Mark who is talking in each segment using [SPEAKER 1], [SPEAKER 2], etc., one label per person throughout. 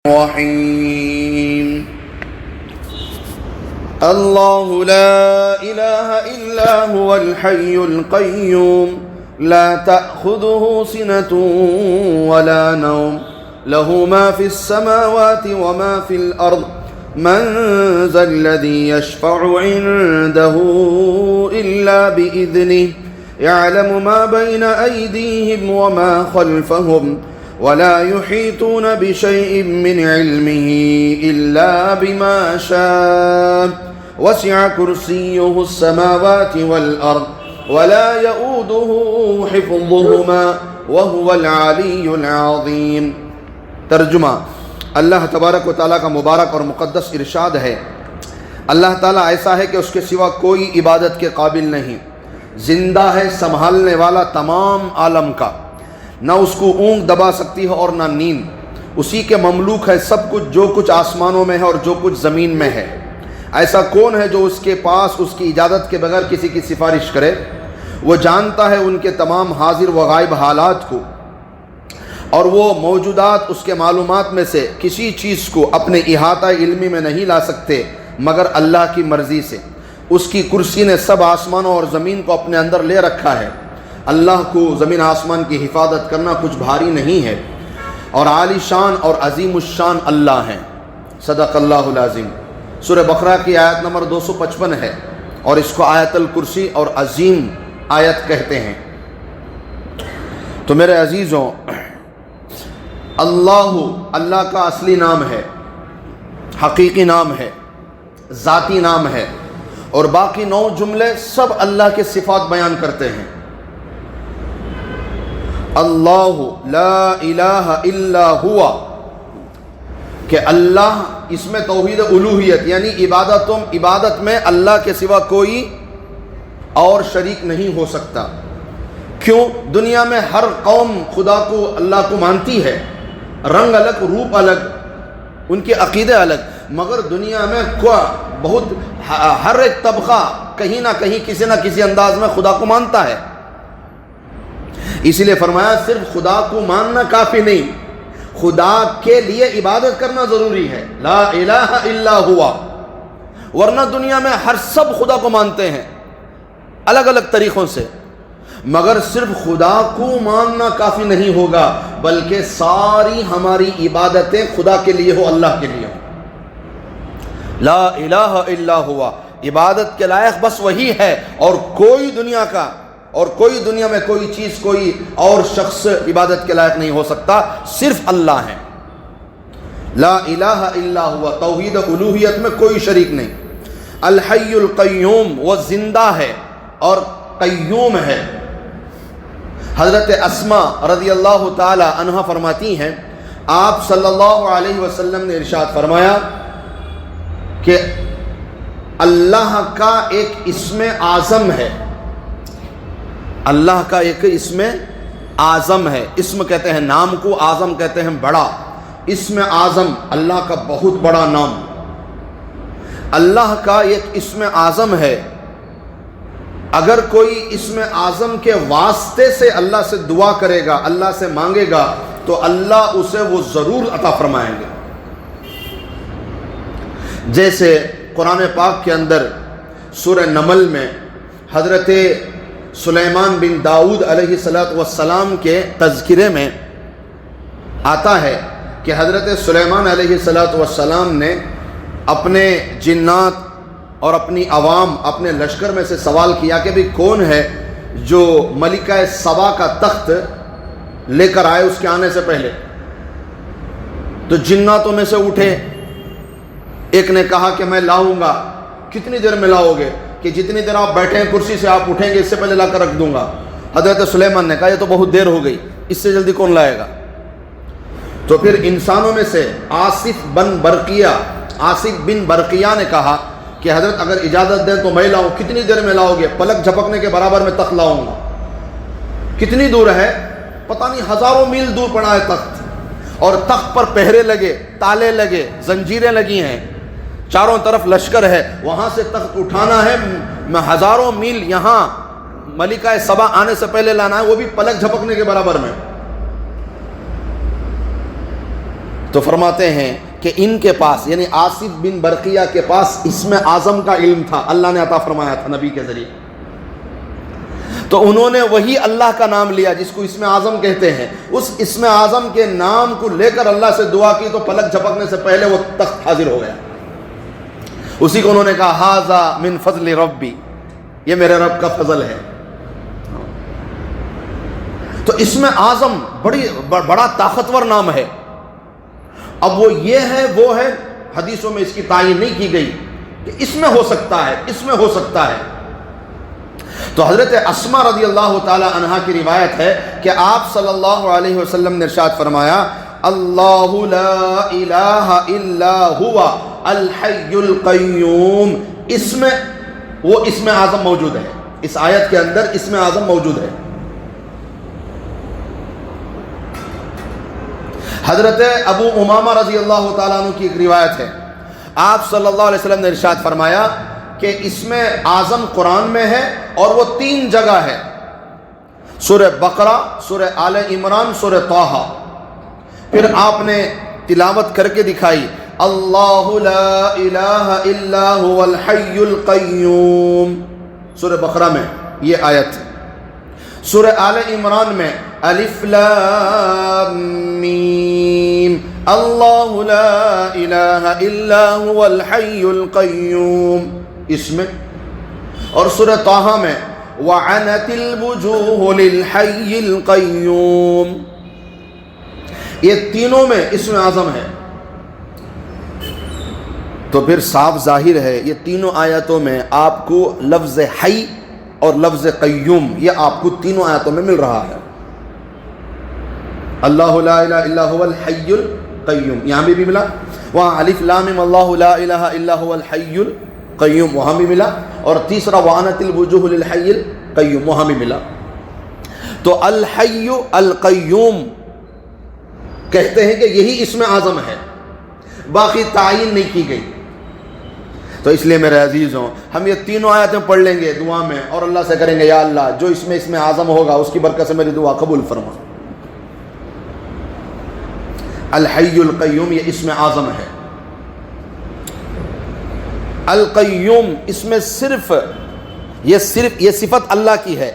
[SPEAKER 1] الرحيم الله لا إله إلا هو الحي القيوم لا تأخذه سنة ولا نوم له ما في السماوات وما في الأرض من ذا الذي يشفع عنده إلا بإذنه يعلم ما بين أيديهم وما خلفهم ولا يحيطون بشيء من علمه إلا بما شاء وسع كرسيه السماوات والأرض ولا يؤوده حفظهما وهو العلي العظيم۔ ترجمہ، اللہ تبارک و تعالیٰ کا مبارک اور مقدس ارشاد ہے، اللہ تعالیٰ ایسا ہے کہ اس کے سوا کوئی عبادت کے قابل نہیں، زندہ ہے، سنبھالنے والا تمام عالم کا، نہ اس کو اونگ دبا سکتی ہے اور نہ نیند، اسی کے مملوک ہے سب کچھ، جو کچھ آسمانوں میں ہے اور جو کچھ زمین میں ہے۔ ایسا کون ہے جو اس کے پاس اس کی اجازت کے بغیر کسی کی سفارش کرے؟ وہ جانتا ہے ان کے تمام حاضر و غائب حالات کو، اور وہ موجودات اس کے معلومات میں سے کسی چیز کو اپنے احاطہ علمی میں نہیں لا سکتے مگر اللہ کی مرضی سے۔ اس کی کرسی نے سب آسمانوں اور زمین کو اپنے اندر لے رکھا ہے۔ اللہ کو زمین آسمان کی حفاظت کرنا کچھ بھاری نہیں ہے، اور عالی شان اور عظیم الشان اللہ ہیں۔ صدق اللہ العظیم۔ سورہ بقرہ کی آیت نمبر 255 ہے، اور اس کو آیت الکرسی اور عظیم آیت کہتے ہیں۔ تو میرے عزیزوں، اللہ کا اصلی نام ہے، حقیقی نام ہے، ذاتی نام ہے، اور باقی 9 جملے سب اللہ کے صفات بیان کرتے ہیں۔ اللہ لا الہ الا ہوا، کہ اللہ، اس میں توحید الوہیت یعنی عبادت میں اللہ کے سوا کوئی اور شریک نہیں ہو سکتا۔ کیوں؟ دنیا میں ہر قوم خدا کو، اللہ کو مانتی ہے، رنگ الگ، روپ الگ، ان کے عقیدے الگ، مگر دنیا میں ہر ایک طبقہ کہیں نہ کہیں کسی نہ کسی انداز میں خدا کو مانتا ہے۔ اس لیے فرمایا صرف خدا کو ماننا کافی نہیں، خدا کے لیے عبادت کرنا ضروری ہے، لا الہ الا ہوا۔ ورنہ دنیا میں ہر سب خدا کو مانتے ہیں الگ الگ طریقوں سے، مگر صرف خدا کو ماننا کافی نہیں ہوگا، بلکہ ساری ہماری عبادتیں خدا کے لیے ہو، اللہ کے لیے ہو۔ لا الہ الا ہوا، عبادت کے لائق بس وہی ہے، اور کوئی دنیا میں کوئی چیز، کوئی اور شخص عبادت کے لائق نہیں ہو سکتا، صرف اللہ ہے۔ لا الہ الا ہوا، توحید الوہیت میں کوئی شریک نہیں۔ الحی القیوم، وہ زندہ ہے اور قیوم ہے۔ حضرت اسماء رضی اللہ تعالی عنہا فرماتی ہیں، آپ صلی اللہ علیہ وسلم نے ارشاد فرمایا کہ اللہ کا ایک اسم اعظم ہے، اللہ کا ایک اسم اعظم ہے۔ اسم کہتے ہیں نام کو، اعظم کہتے ہیں بڑا۔ اسم اعظم اللہ کا بہت بڑا نام، اللہ کا ایک اسم اعظم ہے۔ اگر کوئی اسم اعظم کے واسطے سے اللہ سے دعا کرے گا، اللہ سے مانگے گا، تو اللہ اسے وہ ضرور عطا فرمائیں گے۔ جیسے قرآن پاک کے اندر سورہ نمل میں حضرت سلیمان بن داؤد علیہ السلام کے تذکرے میں آتا ہے کہ حضرت سلیمان علیہ السلام نے اپنے جنات اور اپنی عوام، اپنے لشکر میں سے سوال کیا کہ بھی کون ہے جو ملکہ سبا کا تخت لے کر آئے اس کے آنے سے پہلے؟ تو جناتوں میں سے اٹھے، ایک نے کہا کہ میں لاؤں گا۔ کتنی دیر میں لاؤ گے؟ کہ جتنی دیر آپ بیٹھے ہیں کرسی سے آپ اٹھیں گے، اس سے پہلے لا کر رکھ دوں گا۔ حضرت سلیمان نے کہا یہ تو بہت دیر ہو گئی، اس سے جلدی کون لائے گا؟ تو پھر انسانوں میں سے آصف بن برقیہ نے کہا کہ حضرت اگر اجازت دیں تو میں لاؤں۔ کتنی دیر میں لاؤ گے؟ پلک جھپکنے کے برابر میں تخت لاؤں گا۔ کتنی دور ہے؟ پتہ نہیں، ہزاروں میل دور پڑا ہے تخت، اور تخت پر پہرے لگے، تالے لگے، زنجیریں لگی ہیں، چاروں طرف لشکر ہے، وہاں سے تخت اٹھانا ہے، ہزاروں میل یہاں ملکہ سبا آنے سے پہلے لانا ہے، وہ بھی پلک جھپکنے کے برابر میں۔ تو فرماتے ہیں کہ ان کے پاس یعنی آصف بن برقیہ کے پاس اسم اعظم کا علم تھا، اللہ نے عطا فرمایا تھا نبی کے ذریعے، تو انہوں نے وہی اللہ کا نام لیا جس کو اسم اعظم کہتے ہیں، اس اسم اعظم کے نام کو لے کر اللہ سے دعا کی تو پلک جھپکنے سے پہلے وہ تخت حاضر ہو گیا، اسی کو انہوں نے کہا ھذا من فضل ربی، یہ میرے رب کا فضل ہے۔ تو اسم اعظم بڑا طاقتور نام ہے۔ اب وہ یہ ہے وہ ہے، حدیثوں میں اس کی تعین نہیں کی گئی کہ اس میں ہو سکتا ہے، اس میں ہو سکتا ہے۔ تو حضرت اسما رضی اللہ تعالی عنہا کی روایت ہے کہ آپ صلی اللہ علیہ وسلم نے ارشاد فرمایا اللہ لا الہ الا ہوا الحی القیوم، اس میں وہ اسم اعظم موجود ہے، اس آیت کے اندر اسم اعظم موجود ہے۔ حضرت ابو امامہ رضی اللہ تعالیٰ عنہ کی ایک روایت ہے، آپ صلی اللہ علیہ وسلم نے ارشاد فرمایا کہ اسم اعظم قرآن میں ہے اور وہ 3 جگہ ہے، سورہ بقرہ، سورہ آل عمران، سورہ طٰہٰ۔ پھر آپ نے تلاوت کر کے دکھائی اللہ لا الہ الا هو الحی القیوم، سورہ بقرہ میں یہ آیت، سورہ آل عمران میں الف لام میم اللہ لا الہ الا هو الحی القیوم اس میں، اور سورہ طٰہٰ میں وعنت الوجوہ للحی القیوم، یہ تینوں میں اسم اعظم ہے۔ تو پھر صاف ظاہر ہے یہ تینوں آیتوں میں آپ کو لفظ حی اور لفظ قیوم یہ آپ کو تینوں آیتوں میں مل رہا ہے۔ اللہ لا الہ الا هو الحی القیوم یہاں بھی ملا، وہاں الف لام میم اللہ لا الہ الا هو الحی القیوم وہاں بھی ملا، اور تیسرا وعنت الوجوہ للحی القیوم وہاں بھی ملا۔ تو الحی القیوم کہتے ہیں کہ یہی اسم اعظم ہے، باقی تعین نہیں کی گئی۔ تو اس لیے میرے عزیزوں ہم یہ تینوں آیتیں پڑھ لیں گے دعا میں اور اللہ سے کریں گے یا اللہ جو اس میں اسم اعظم ہوگا اس کی برکت سے میری دعا قبول فرما۔ الحی القیوم یہ اسم اعظم ہے۔ القیوم اس میں صرف یہ صفت اللہ کی ہے،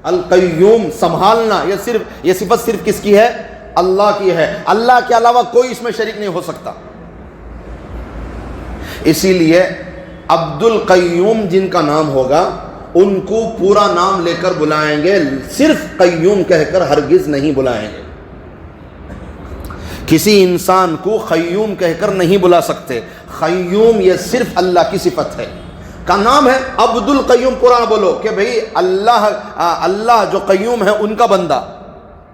[SPEAKER 1] القیوم سنبھالنا، یہ صفت صرف کس کی ہے؟ اللہ کی ہے، اللہ کے علاوہ کوئی اس میں شریک نہیں ہو سکتا۔ اسی لیے عبد القیوم جن کا نام ہوگا ان کو پورا نام لے کر بلائیں گے، صرف قیوم کہہ کر ہرگز نہیں بلائیں گے۔ کسی انسان کو قیوم کہہ کر نہیں بلا سکتے، قیوم یہ صرف اللہ کی صفت ہے، کا نام ہے عبد القیوم، پورا بولو کہ بھئی اللہ جو قیوم ہے ان کا بندہ،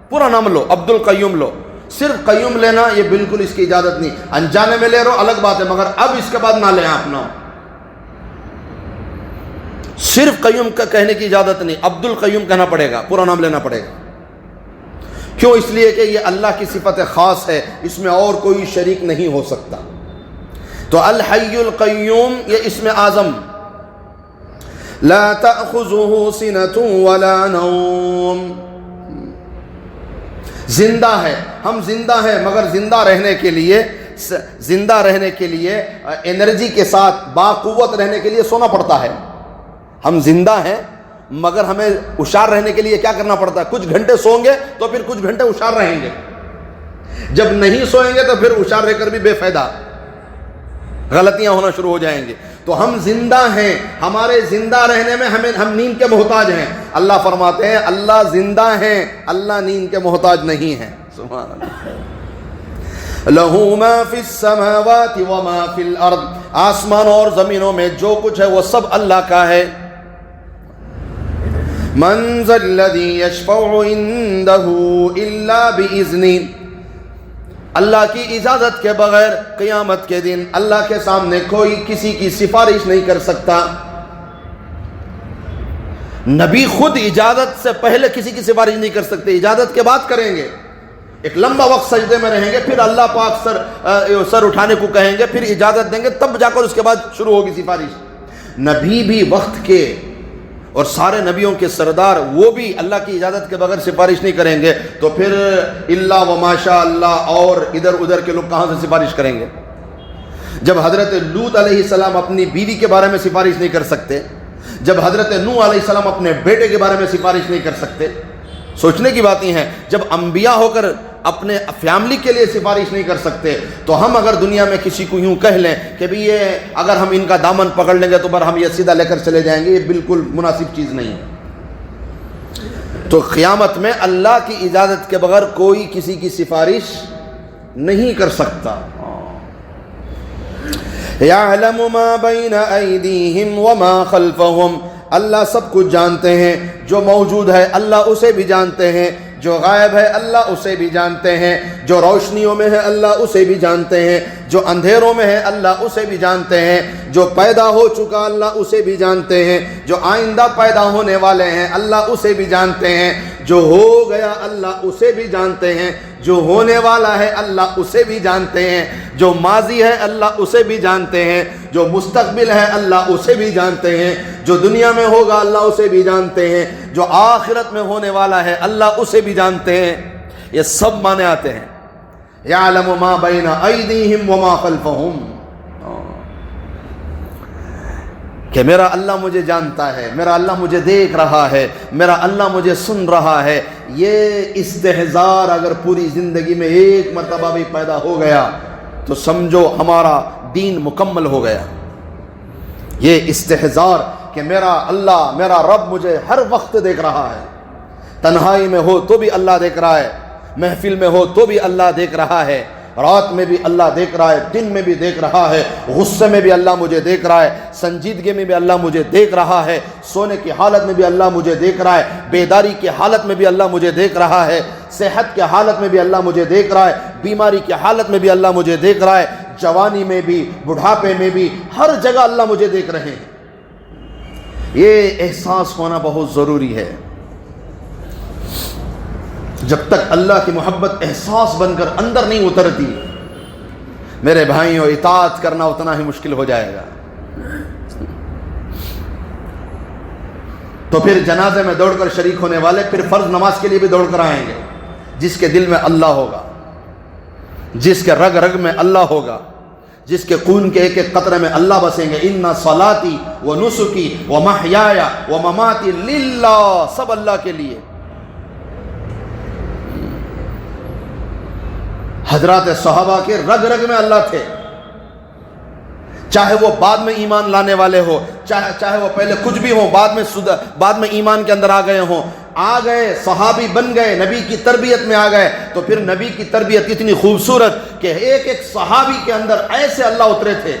[SPEAKER 1] پورا نام لو، عبد القیوم لو۔ صرف قیوم لینا یہ بالکل اس کی اجازت نہیں، انجانے میں لے رہو الگ بات ہے، مگر اب اس کے بعد نہ لیں آپ نام، صرف قیوم کا کہنے کی اجازت نہیں، عبد القیوم کہنا پڑے گا، پورا نام لینا پڑے گا۔ کیوں؟ اس لیے کہ یہ اللہ کی صفت خاص ہے، اس میں اور کوئی شریک نہیں ہو سکتا۔ تو الحی القیوم یہ اسم اعظم، لا تأخذہ سنۃ ولا نوم، زندہ ہے، ہم زندہ ہیں مگر زندہ رہنے کے لیے انرجی کے ساتھ باقوت رہنے کے لیے سونا پڑتا ہے۔ ہم زندہ ہیں مگر ہمیں ہوشیار رہنے کے لیے کیا کرنا پڑتا ہے؟ کچھ گھنٹے سوئیں گے تو پھر کچھ گھنٹے ہوشیار رہیں گے، جب نہیں سوئیں گے تو پھر ہوشیار رہ کر بھی بے فائدہ، غلطیاں ہونا شروع ہو جائیں گے۔ تو ہم زندہ ہیں، ہمارے زندہ رہنے میں ہم نیند کے محتاج ہیں۔ اللہ فرماتے ہیں اللہ زندہ ہیں، اللہ نیند کے محتاج نہیں ہیں۔ سبحان اللہ۔ لَهُ مَا فِي السَّمَاوَاتِ وَمَا فِي الْأَرْضِ، آسمان اور زمینوں میں جو کچھ ہے وہ سب اللہ کا ہے۔ مَنْ ذَا الَّذِي يَشْفَعُ عِنْدَهُ إِلَّا بِإِذْنِهِ، اللہ کی اجازت کے بغیر قیامت کے دن اللہ کے سامنے کوئی کسی کی سفارش نہیں کر سکتا۔ نبی خود اجازت سے پہلے کسی کی سفارش نہیں کر سکتے، اجازت کے بعد کریں گے، ایک لمبا وقت سجدے میں رہیں گے، پھر اللہ پاک سر اٹھانے کو کہیں گے، پھر اجازت دیں گے، تب جا کر اس کے بعد شروع ہوگی سفارش۔ نبی بھی وقت کے اور سارے نبیوں کے سردار وہ بھی اللہ کی اجازت کے بغیر سفارش نہیں کریں گے، تو پھر اللہ و ماشاء اللہ اور ادھر ادھر کے لوگ کہاں سے سفارش کریں گے؟ جب حضرت لوط علیہ السلام اپنی بیوی کے بارے میں سفارش نہیں کر سکتے، جب حضرت نوح علیہ السلام اپنے بیٹے کے بارے میں سفارش نہیں کر سکتے، سوچنے کی باتیں ہیں، جب انبیاء ہو کر اپنے فیملی کے لیے سفارش نہیں کر سکتے، تو ہم اگر دنیا میں کسی کو یوں کہہ لیں کہ بھی یہ اگر ہم ان کا دامن پکڑ لیں گے تو بر ہم یہ سیدھا لے کر چلے جائیں گے، یہ بالکل مناسب چیز نہیں ہے۔ تو قیامت میں اللہ کی اجازت کے بغیر کوئی کسی کی سفارش نہیں کر سکتا۔ یعلم ما بین ایدیہم وما خلفہم، اللہ سب کچھ جانتے ہیں، جو موجود ہے اللہ اسے بھی جانتے ہیں، جو غائب ہے اللہ اسے بھی جانتے ہیں، جو روشنیوں میں ہے اللہ اسے بھی جانتے ہیں، جو اندھیروں میں ہے اللہ اسے بھی جانتے ہیں، جو پیدا ہو چکا اللہ اسے بھی جانتے ہیں، جو آئندہ پیدا ہونے والے ہیں اللہ اسے بھی جانتے ہیں، جو ہو گیا اللہ اسے بھی جانتے ہیں، جو ہونے والا ہے اللہ اسے بھی جانتے ہیں، جو ماضی ہے اللہ اسے بھی جانتے ہیں، جو مستقبل ہے اللہ اسے بھی جانتے ہیں، جو دنیا میں ہوگا اللہ اسے بھی جانتے ہیں، جو آخرت میں ہونے والا ہے اللہ اسے بھی جانتے ہیں۔ یہ سب معنی آتے ہیں۔ یعلم ما بین ایدیہم وما خلفہم، کہ میرا اللہ مجھے جانتا ہے، میرا اللہ مجھے دیکھ رہا ہے، میرا اللہ مجھے سن رہا ہے۔ یہ استحضار اگر پوری زندگی میں ایک مرتبہ بھی پیدا ہو گیا تو سمجھو ہمارا دین مکمل ہو گیا۔ یہ استحضار کہ میرا اللہ، میرا رب مجھے ہر وقت دیکھ رہا ہے، تنہائی میں ہو تو بھی اللہ دیکھ رہا ہے، محفل میں ہو تو بھی اللہ دیکھ رہا ہے، رات میں بھی اللہ دیکھ رہا ہے، دن میں بھی دیکھ رہا ہے، غصے میں بھی اللہ مجھے دیکھ رہا ہے، سنجیدگی میں بھی اللہ مجھے دیکھ رہا ہے، سونے کی حالت میں بھی اللہ مجھے دیکھ رہا ہے، بیداری کی حالت میں بھی اللہ مجھے دیکھ رہا ہے، صحت کی حالت میں بھی اللہ مجھے دیکھ رہا ہے، بیماری کی حالت میں بھی اللہ مجھے دیکھ رہا ہے، جوانی میں بھی، بڑھاپے میں بھی، ہر جگہ اللہ مجھے دیکھ رہے ہیں۔ یہ احساس ہونا بہت ضروری ہے۔ جب تک اللہ کی محبت احساس بن کر اندر نہیں اترتی، میرے بھائیوں، اطاعت کرنا اتنا ہی مشکل ہو جائے گا۔ تو پھر جنازے میں دوڑ کر شریک ہونے والے پھر فرض نماز کے لیے بھی دوڑ کر آئیں گے، جس کے دل میں اللہ ہوگا، جس کے رگ رگ میں اللہ ہوگا، جس کے خون کے ایک ایک قطرے میں اللہ بسیں گے۔ ان صلاتی و نسکی و محیای و مماتی للہ، سب اللہ کے لیے۔ حضرات صحابہ کے رگ رگ میں اللہ تھے، چاہے وہ بعد میں ایمان لانے والے ہو، چاہے وہ پہلے کچھ بھی ہوں، بعد میں ایمان کے اندر آ گئے ہوں، آ گئے صحابی بن گئے، نبی کی تربیت میں آ گئے، تو پھر نبی کی تربیت اتنی خوبصورت کہ ایک ایک صحابی کے اندر ایسے اللہ اترے تھے۔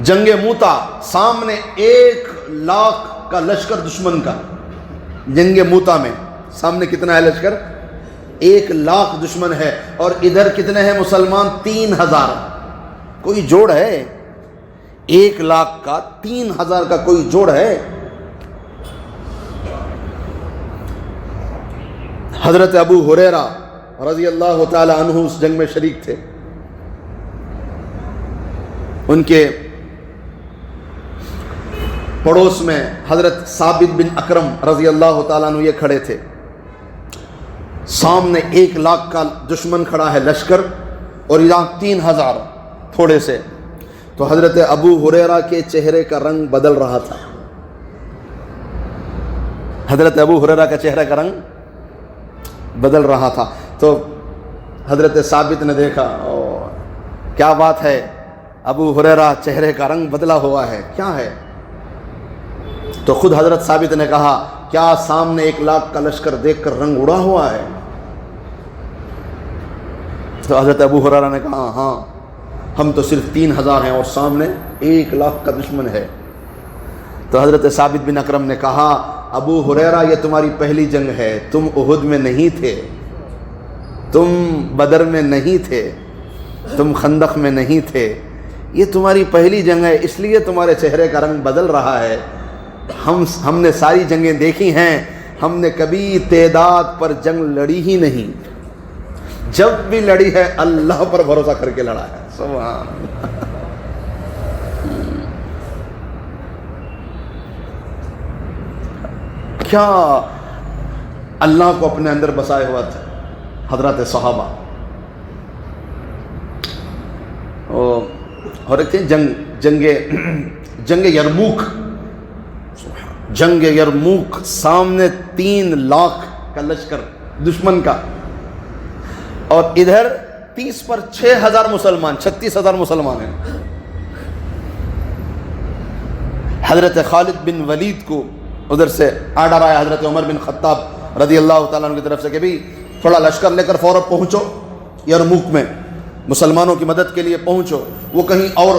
[SPEAKER 1] جنگ موتا، سامنے 1,00,000 کا لشکر دشمن کا، جنگ موتا میں سامنے کتنا ہے لشکر؟ 1,00,000 دشمن ہے، اور ادھر کتنے ہیں مسلمان؟ 3,000۔ کوئی جوڑ ہے؟ 1,00,000 کا 3,000 کا کوئی جوڑ ہے؟ حضرت ابو ہریرہ رضی اللہ تعالی عنہ اس جنگ میں شریک تھے۔ ان کے پڑوس میں حضرت ثابت بن اکرم رضی اللہ تعالیٰ عنہ یہ کھڑے تھے۔ سامنے 1,00,000 کا دشمن کھڑا ہے لشکر، اور یہاں 3,000 تھوڑے سے۔ تو حضرت ابو ہریرہ کے چہرے کا رنگ بدل رہا تھا۔ حضرت ابو ہریرہ کا چہرے کا رنگ بدل رہا تھا۔ تو حضرت ثابت نے دیکھا، کیا بات ہے، ابو ہریرہ چہرے کا رنگ بدلا ہوا ہے، کیا ہے؟ تو خود حضرت ثابت نے کہا، کیا سامنے 1,00,000 کا لشکر دیکھ کر رنگ اڑا ہوا ہے؟ تو حضرت ابو ہریرہ نے کہا، ہاں، ہم تو صرف 3,000 ہیں اور سامنے 1,00,000 کا دشمن ہے۔ تو حضرت ثابت بن اکرم نے کہا، ابو ہریرہ یہ تمہاری پہلی جنگ ہے، تم احد میں نہیں تھے، تم بدر میں نہیں تھے، تم خندق میں نہیں تھے، یہ تمہاری پہلی جنگ ہے، اس لیے تمہارے چہرے کا رنگ بدل رہا ہے۔ ہم نے ساری جنگیں دیکھی ہیں، ہم نے کبھی تعداد پر جنگ لڑی ہی نہیں، جب بھی لڑی ہے اللہ پر بھروسہ کر کے لڑا ہے۔ سبحان اللہ۔ کیا اللہ کو اپنے اندر بسائے ہوا تھا حضرات صحابہ. اور ایک تھی جنگ یرموک. جنگ یرموک سامنے 3 لاکھ کا لشکر دشمن کا, اور ادھر 30 پر 6,000 مسلمان, 36,000 مسلمان ہیں. حضرت خالد بن ولید کو ادھر سے آرڈر آیا حضرت عمر بن خطاب رضی اللہ تعالیٰ عنہ کی طرف سے کہ بھی تھوڑا لشکر لے کر فوراً پہنچو یرموک میں, مسلمانوں کی مدد کے لیے پہنچو. وہ کہیں اور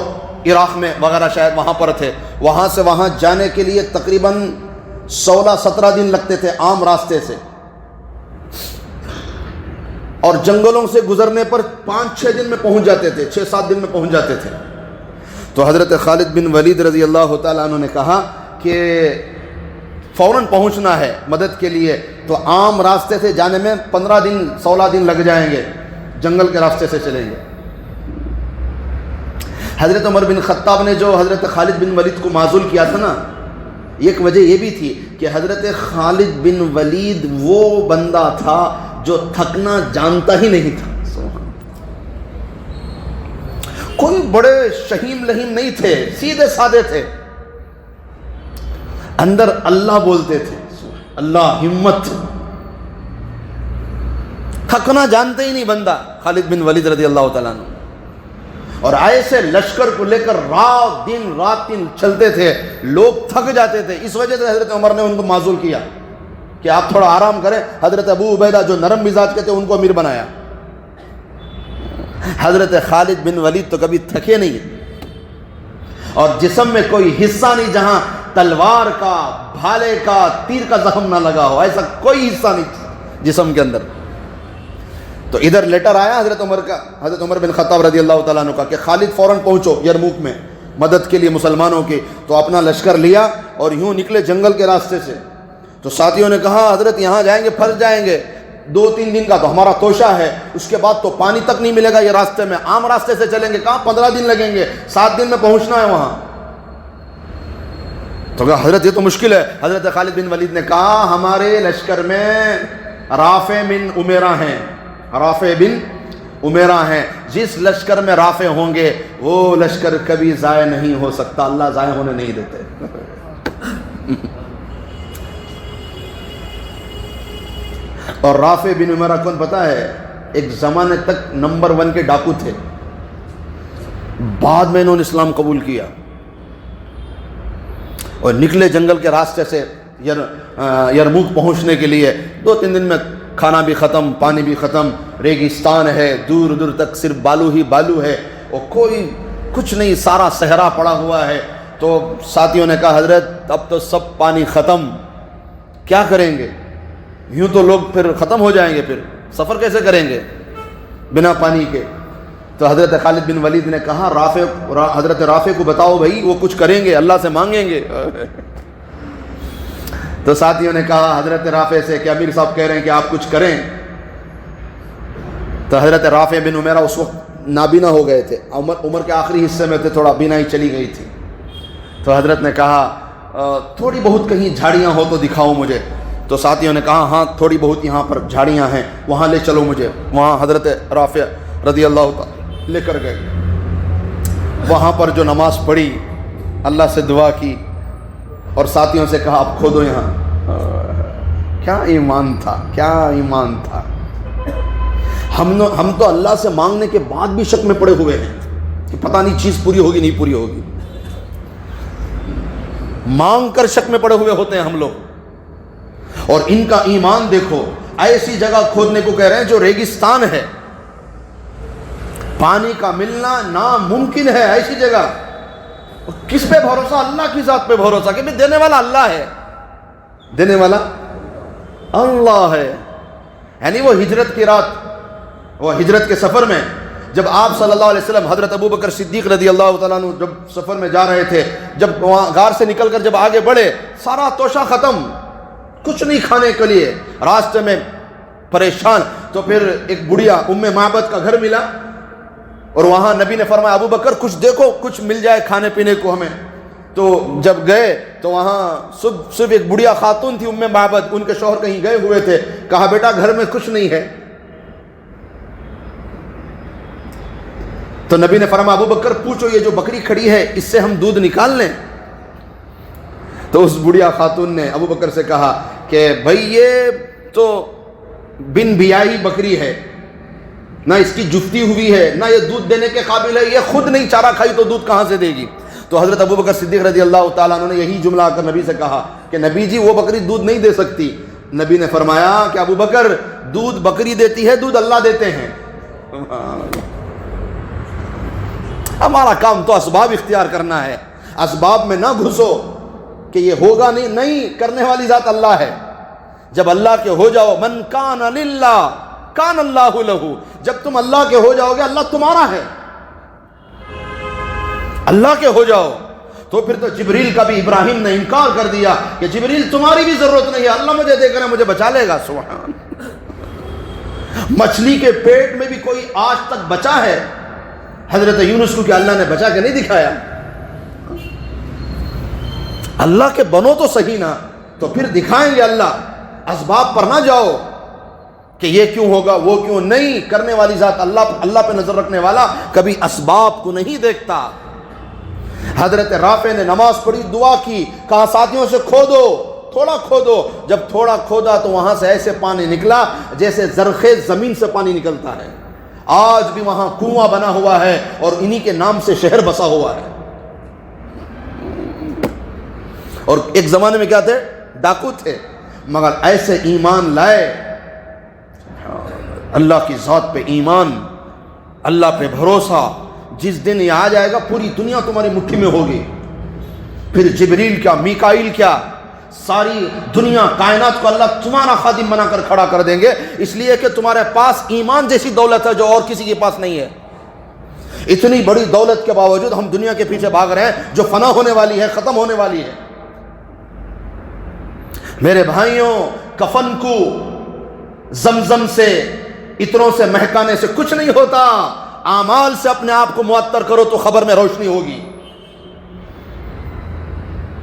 [SPEAKER 1] عراق میں وغیرہ شاید وہاں پر تھے, وہاں سے وہاں جانے کے لیے تقریباً 16-17 دن لگتے تھے عام راستے سے, اور جنگلوں سے گزرنے پر 5-6 دن میں پہنچ جاتے تھے, 6-7 دن میں پہنچ جاتے تھے. تو حضرت خالد بن ولید رضی اللہ تعالیٰ عنہ نے کہا کہ فوراً پہنچنا ہے مدد کے لیے, تو عام راستے سے جانے میں 15 دن 16 دن لگ جائیں گے, جنگل کے راستے سے چلیں گے. حضرت عمر بن خطاب نے جو حضرت خالد بن ولید کو معزول کیا تھا نا, ایک وجہ یہ بھی تھی کہ حضرت خالد بن ولید وہ بندہ تھا جو تھکنا جانتا ہی نہیں تھا. کوئی بڑے شہیم لہیم نہیں تھے, سیدھے سادے تھے, اندر اللہ بولتے تھے, اللہ ہمت, تھکنا جانتے ہی نہیں بندہ خالد بن ولید رضی اللہ تعالیٰ عنہ. اور ایسے لشکر کو لے کر رات دن چلتے تھے, لوگ تھک جاتے تھے. اس وجہ سے حضرت عمر نے ان کو معزول کیا کہ آپ تھوڑا آرام کریں. حضرت ابو عبیدہ جو نرم مزاج کے تھے ان کو امیر بنایا. حضرت خالد بن ولید تو کبھی تھکے نہیں, اور جسم میں کوئی حصہ نہیں جہاں تلوار کا, بھالے کا, تیر کا زخم نہ لگا ہو, ایسا کوئی حصہ نہیں جسم کے اندر. تو ادھر لیٹر آیا حضرت عمر بن خطاب رضی اللہ تعالیٰ عنہ کا کہ خالد فوراً پہنچو یرموک میں مدد کے لیے مسلمانوں کی. تو اپنا لشکر لیا اور یوں نکلے جنگل کے راستے سے. تو ساتھیوں نے کہا حضرت یہاں جائیں گے پھنس جائیں گے, 2-3 دن کا تو ہمارا توشہ ہے, اس کے بعد تو پانی تک نہیں ملے گا یہ راستے میں, عام راستے سے چلیں گے, کہاں 15 دن لگیں گے, 7 دن میں پہنچنا ہے وہاں. تو کہا حضرت یہ تو مشکل ہے. حضرت خالد بن ولید نے کہا ہمارے لشکر میں رافع بن عمیرہ ہیں, رافع بن عمیرہ ہیں, جس لشکر میں رافع ہوں گے وہ لشکر کبھی ضائع نہیں ہو سکتا, اللہ ضائع ہونے نہیں دیتے. اور رافع بن عمیرہ کون پتا ہے؟ ایک زمانے تک نمبر 1 کے ڈاکو تھے, بعد میں انہوں نے اسلام قبول کیا اور نکلے جنگل کے راستے سے یرموک پہنچنے کے لیے. 2-3 دن میں کھانا بھی ختم, پانی بھی ختم, ریگستان ہے, دور دور تک صرف بالو ہی بالو ہے, اور کوئی کچھ نہیں, سارا صحرا پڑا ہوا ہے. تو ساتھیوں نے کہا حضرت اب تو سب پانی ختم, کیا کریں گے؟ یوں تو لوگ پھر ختم ہو جائیں گے, پھر سفر کیسے کریں گے بنا پانی کے؟ تو حضرت خالد بن ولید نے کہا حضرت رافع کو بتاؤ بھائی, وہ کچھ کریں گے, اللہ سے مانگیں گے. تو ساتھیوں نے کہا حضرت رافع سے کہ امیر صاحب کہہ رہے ہیں کہ آپ کچھ کریں. تو حضرت رافع بن عمیرہ اس وقت نابینا ہو گئے تھے, عمر کے آخری حصے میں تھے, تھوڑا بینائی چلی گئی تھی. تو حضرت نے کہا تھوڑی بہت کہیں جھاڑیاں ہو تو دکھاؤ مجھے. تو ساتھیوں نے کہا ہاں تھوڑی بہت یہاں پر جھاڑیاں ہیں, وہاں لے چلو مجھے. وہاں حضرت رافع رضی اللہ تعالیٰ لے کر گئے. وہاں پر جو نماز پڑھی, اللہ سے دعا کی, اور ساتھیوں سے کہا آپ کھودو یہاں. کیا ایمان تھا, کیا ایمان تھا. ہم تو اللہ سے مانگنے کے بعد بھی شک میں پڑے ہوئے ہیں کہ پتہ نہیں چیز پوری ہوگی نہیں پوری ہوگی. مانگ کر شک میں پڑے ہوئے ہوتے ہیں ہم لوگ. اور ان کا ایمان دیکھو, ایسی جگہ کھودنے کو کہہ رہے ہیں جو ریگستان ہے, پانی کا ملنا ناممکن ہے, ایسی جگہ. کس پہ بھروسہ؟ اللہ کی ذات پہ بھروسہ کہ دینے والا اللہ ہے, دینے والا اللہ ہے. یعنی وہ ہجرت کی رات, وہ ہجرت کے سفر میں جب آپ صلی اللہ علیہ وسلم حضرت ابو بکر صدیق رضی اللہ تعالیٰ عنہ جب سفر میں جا رہے تھے, جب وہاں غار سے نکل کر جب آگے بڑھے, سارا توشہ ختم, کچھ نہیں کھانے کے لیے, راستے میں پریشان. تو پھر ایک بڑھیا ام معبد کا گھر ملا, اور وہاں نبی نے فرمایا ابو بکر کچھ دیکھو, کچھ مل جائے کھانے پینے کو ہمیں. تو جب گئے تو وہاں صرف ایک بڑھیا خاتون تھی ام معبد، ان کے شوہر کہیں گئے ہوئے تھے، کہا بیٹا گھر میں کچھ نہیں ہے. تو نبی نے فرمایا ابو بکر پوچھو یہ جو بکری کھڑی ہے اس سے ہم دودھ نکال لیں؟ تو اس بڑھیا خاتون نے ابو بکر سے کہا کہ بھائی یہ تو بن بیائی بکری ہے، نہ اس کی جفتی ہوئی ہے، نہ یہ دودھ دینے کے قابل ہے، یہ خود نہیں چارہ کھائی تو دودھ کہاں سے دے گی؟ تو حضرت ابو بکر صدیق رضی اللہ تعالیٰ عنہ نے یہی جملہ آ کر نبی سے کہا کہ نبی جی وہ بکری دودھ نہیں دے سکتی. نبی نے فرمایا کہ ابو بکر دودھ بکری دیتی ہے، دودھ اللہ دیتے ہیں. ہمارا کام تو اسباب اختیار کرنا ہے، اسباب میں نہ گھسو کہ یہ ہوگا نہیں کرنے والی ذات اللہ ہے. جب اللہ کے ہو جاؤ، من کان للہ کان اللہ لہ، جب تم اللہ کے ہو جاؤ گے اللہ تمہارا ہے. اللہ کے ہو جاؤ تو پھر تو جبریل کا بھی ابراہیم نے انکار کر دیا کہ جبریل تمہاری بھی ضرورت نہیں ہے، اللہ مجھے دے کر مجھے بچا لے گا. سبحان. مچھلی کے پیٹ میں بھی کوئی آج تک بچا ہے؟ حضرت یونس کو کہ اللہ نے بچا کے نہیں دکھایا؟ اللہ کے بنو تو صحیح نا، تو پھر دکھائیں گے اللہ. اسباب پر نہ جاؤ کہ یہ کیوں ہوگا وہ کیوں نہیں. کرنے والی ذات اللہ پہ نظر رکھنے والا کبھی اسباب کو نہیں دیکھتا. حضرت رافع نے نماز پڑھی، دعا کی، کہا ساتھیوں سے کھودو، تھوڑا کھودو. جب تھوڑا کھودا تو وہاں سے ایسے پانی نکلا جیسے زرخیز زمین سے پانی نکلتا ہے. آج بھی وہاں کنواں بنا ہوا ہے اور انہی کے نام سے شہر بسا ہوا ہے. اور ایک زمانے میں کیا تھے؟ ڈاکو تھے، مگر ایسے ایمان لائے. اللہ کی ذات پہ ایمان، اللہ پہ بھروسہ. جس دن یہ آ جائے گا پوری دنیا تمہاری مٹھی میں ہوگی. پھر جبریل کیا، میکائیل کیا، ساری دنیا کائنات کو اللہ تمہارا خادم بنا کر کھڑا کر دیں گے، اس لیے کہ تمہارے پاس ایمان جیسی دولت ہے جو اور کسی کے پاس نہیں ہے. اتنی بڑی دولت کے باوجود ہم دنیا کے پیچھے بھاگ رہے ہیں جو فنا ہونے والی ہے، ختم ہونے والی ہے. میرے بھائیوں، کفن کو زمزم سے، عطروں سے مہکانے سے کچھ نہیں ہوتا. اعمال سے اپنے آپ کو معطر کرو تو خبر میں روشنی ہوگی.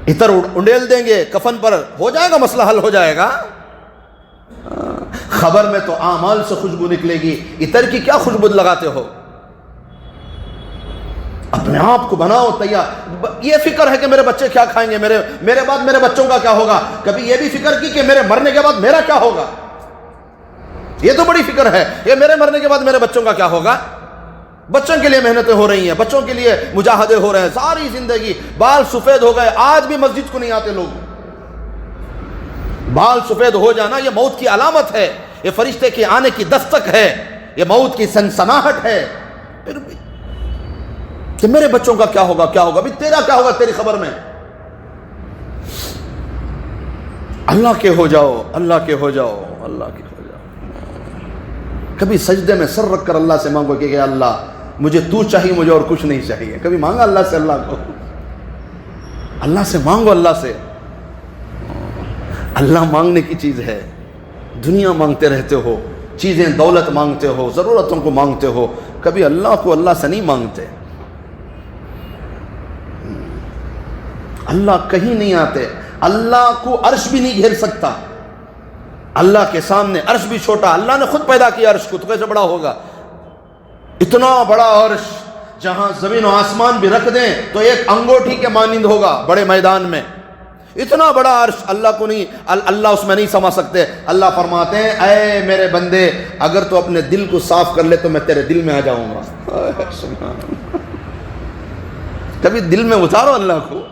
[SPEAKER 1] عطر انڈیل دیں گے کفن پر، ہو جائے گا مسئلہ، حل ہو جائے گا. خبر میں تو اعمال سے خوشبو نکلے گی. عطر کی کیا خوشبو لگاتے ہو؟ اپنے آپ کو بناؤ تیار. یہ فکر ہے کہ میرے بچے کیا کھائیں گے، میرے بعد میرے بچوں کا کیا ہوگا. کبھی یہ بھی فکر کی کہ میرے مرنے کے بعد میرا کیا ہوگا؟ یہ تو بڑی فکر ہے کہ میرے مرنے کے بعد میرے بچوں کا کیا ہوگا. بچوں کے لیے محنتیں ہو رہی ہیں، بچوں کے لیے مجاہدے ہو رہے ہیں، ساری زندگی بال سفید ہو گئے، آج بھی مسجد کو نہیں آتے لوگ. بال سفید ہو جانا یہ موت کی علامت ہے، یہ فرشتے کے آنے کی دستک ہے، یہ موت کی سنسناہٹ ہے. پھر بھی کہ میرے بچوں کا کیا ہوگا، کیا ہوگا، بھی تیرا کیا ہوگا تیری خبر میں. اللہ کے ہو جاؤ، اللہ کے ہو جاؤ، اللہ کے ہو جاؤ. کبھی سجدے میں سر رکھ کر اللہ سے مانگو کہ اللہ مجھے تو چاہیے، مجھے اور کچھ نہیں چاہیے. کبھی مانگا اللہ سے، اللہ کو، اللہ سے مانگو. اللہ سے، اللہ مانگنے کی چیز ہے. دنیا مانگتے رہتے ہو، چیزیں دولت مانگتے ہو، ضرورتوں کو مانگتے ہو، کبھی اللہ کو اللہ سے نہیں مانگتے. اللہ کہیں نہیں آتے. اللہ کو عرش بھی نہیں گھیر سکتا. اللہ کے سامنے عرش بھی چھوٹا. اللہ نے خود پیدا کیا عرش کو، تو کیسے بڑا ہوگا؟ اتنا بڑا عرش جہاں زمین و آسمان بھی رکھ دیں تو ایک انگوٹھی کے مانند ہوگا بڑے میدان میں. اتنا بڑا عرش اللہ کو نہیں، اللہ اس میں نہیں سما سکتے. اللہ فرماتے ہیں اے میرے بندے اگر تو اپنے دل کو صاف کر لے تو میں تیرے دل میں آ جاؤں گا. کبھی دل میں اتارو اللہ کو،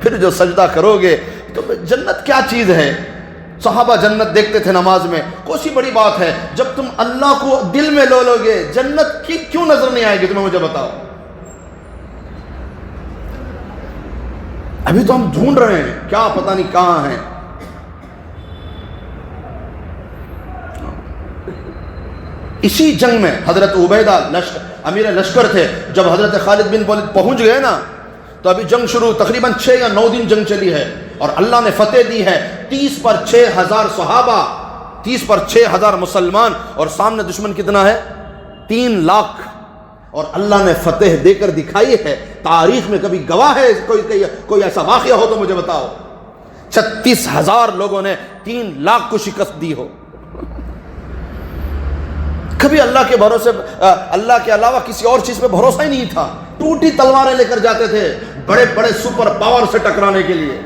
[SPEAKER 1] پھر جو سجدہ کرو گے تو جنت کیا چیز ہے. صحابہ جنت دیکھتے تھے نماز میں، کوئی سی بڑی بات ہے. جب تم اللہ کو دل میں لو گے جنت کی کیوں نظر نہیں آئے گی تمہیں؟ مجھے بتاؤ. ابھی تو ہم ڈھونڈ رہے ہیں، کیا پتہ نہیں کہاں ہیں. اسی جنگ میں حضرت عبیدہ امیر لشکر تھے. جب حضرت خالد بن ولید پہنچ گئے نا تو ابھی جنگ شروع، تقریباً 6 یا 9 دن جنگ چلی ہے اور اللہ نے فتح دی ہے. 30 پر 6,000 صحابہ، 30 پر 6,000 مسلمان، اور سامنے دشمن کتنا ہے؟ 3 لاکھ. اور اللہ نے فتح دے کر دکھائی ہے تاریخ میں کبھی گواہ ہے کوئی ایسا واقعہ ہو تو مجھے بتاؤ 36,000 لوگوں نے 3 لاکھ کو شکست دی ہو. کبھی اللہ کے بھروسے اللہ کے علاوہ کسی اور چیز پہ بھروسہ ہی نہیں تھا. ٹوٹی تلواریں لے کر جاتے تھے بڑے بڑے سپر پاور سے ٹکرانے کے لیے.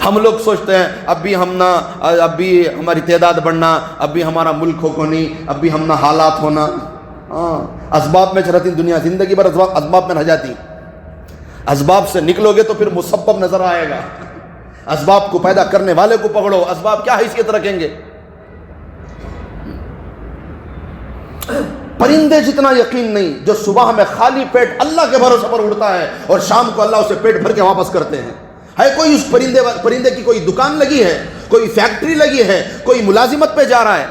[SPEAKER 1] ہم لوگ سوچتے ہیں اب بھی ہماری تعداد بڑھنا, اب بھی ہمارا ملک ہوگونی, اب بھی ہم نہ حالات ہونا. اسباب میں رہتی دنیا, زندگی بھر اسباب میں رہ جاتی. اسباب سے نکلو گے تو پھر مسبب نظر آئے گا. اسباب کو پیدا کرنے والے کو پکڑو, اسباب کیا حیثیت رکھیں گے. پرندے جتنا یقین نہیں جو صبح میں خالی پیٹ اللہ کے بھروسے پر اڑتا ہے اور شام کو اللہ اسے پیٹ بھر کے واپس کرتے ہیں. ہے کوئی اس پرندے کی کوئی دکان لگی ہے, کوئی فیکٹری لگی ہے, کوئی ملازمت پہ جا رہا ہے,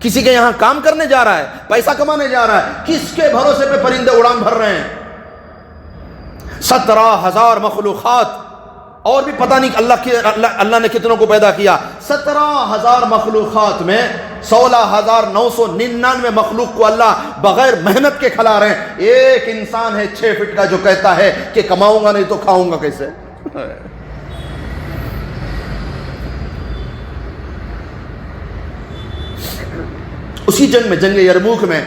[SPEAKER 1] کسی کے یہاں کام کرنے جا رہا ہے, پیسہ کمانے جا رہا ہے, کس کے بھروسے پہ پرندے اڑان بھر رہے ہیں؟ 17,000 مخلوقات, اور بھی پتہ نہیں اللہ نے کتنوں کو پیدا کیا. 17,000 مخلوقات میں 16,999 مخلوق کو اللہ بغیر محنت کے کھلا رہے ہیں. ایک انسان ہے 6 فٹ کا جو کہتا ہے کہ کماؤں گا نہیں تو کھاؤں گا کیسے. اسی جنگ میں, جنگ یرموک میں,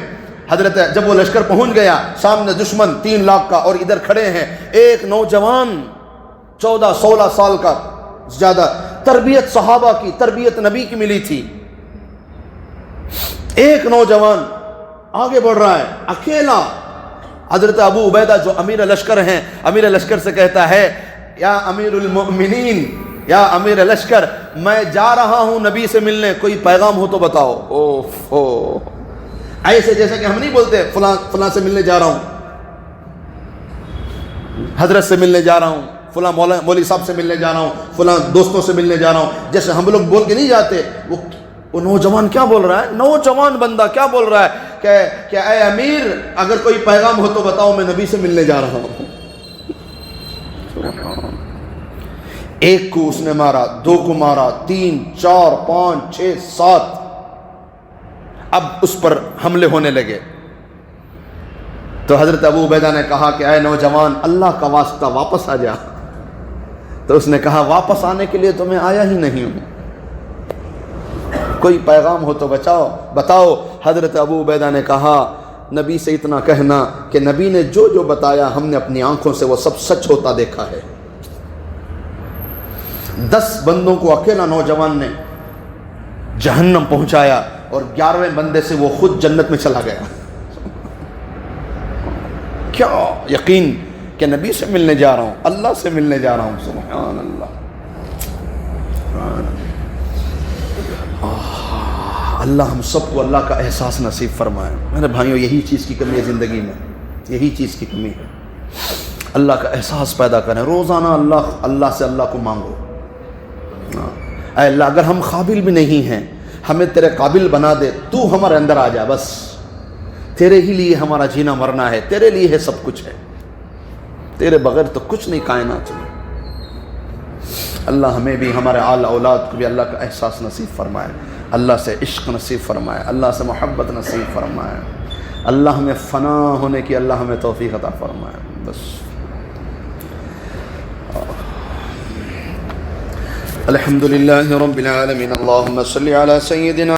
[SPEAKER 1] حضرت جب وہ لشکر پہنچ گیا, سامنے دشمن 3 لاکھ کا اور ادھر کھڑے ہیں ایک نوجوان 14-16 سال کا, زیادہ تربیت صحابہ کی, تربیت نبی کی ملی تھی. ایک نوجوان آگے بڑھ رہا ہے اکیلا. حضرت ابو عبیدہ جو امیر لشکر ہیں, امیر لشکر سے کہتا ہے یا امیر المؤمنین, یا امیر لشکر, میں جا رہا ہوں نبی سے ملنے, کوئی پیغام ہو تو بتاؤ. اوہ, ایسے جیسے کہ ہم نہیں بولتے فلاں سے ملنے جا رہا ہوں, حضرت سے ملنے جا رہا ہوں, فلاں مولوی صاحب سے ملنے جا رہا ہوں, فلاں دوستوں سے ملنے جا رہا ہوں, جیسے ہم لوگ بول کے نہیں جاتے. وہ نوجوان کیا بول رہا ہے, نوجوان بندہ کیا بول رہا ہے کہ اے امیر, اگر کوئی پیغام ہو تو بتاؤ, میں نبی سے ملنے جا رہا ہوں. ایک کو اس نے مارا, 2 کو مارا, 3, 4, 5, 6, 7. اب اس پر حملے ہونے لگے. تو حضرت ابو عبیدہ نے کہا کہ اے نوجوان, اللہ کا واسطہ واپس آ جا. تو اس نے کہا واپس آنے کے لیے تو میں آیا ہی نہیں ہوں, کوئی پیغام ہو تو بتاؤ. حضرت ابو عبیدہ نے کہا نبی سے اتنا کہنا کہ نبی نے جو جو بتایا ہم نے اپنی آنکھوں سے وہ سب سچ ہوتا دیکھا ہے. 10 بندوں کو اکیلا نوجوان نے جہنم پہنچایا اور 11ویں بندے سے وہ خود جنت میں چلا گیا. کیا یقین کہ نبی سے ملنے جا رہا ہوں, اللہ سے ملنے جا رہا ہوں. سبحان اللہ. اللہ ہم سب کو اللہ کا احساس نصیب فرمائے. میرے بھائیوں, یہی چیز کی کمی ہے زندگی میں, یہی چیز کی کمی ہے. اللہ کا احساس پیدا کریں. روزانہ اللہ سے اللہ کو مانگو, اے اللہ اگر ہم قابل بھی نہیں ہیں ہمیں تیرے قابل بنا دے, تو ہمارے اندر آ جا. بس تیرے ہی لیے ہمارا جینا مرنا ہے, تیرے لیے ہے سب کچھ ہے, تیرے بغیر تو کچھ نہیں کائنات میں. اللہ ہمیں بھی ہمارے آل اولاد کو بھی اللہ کا احساس نصیب فرمائے, اللہ سے عشق نصیب فرمائے, اللہ سے محبت نصیب فرمائے. اللہ ہمیں فنا ہونے کی اللہ ہمیں توفیق عطا فرمائے. بس الحمدللہ رب العالمین. اللہم صلی علی سیدنا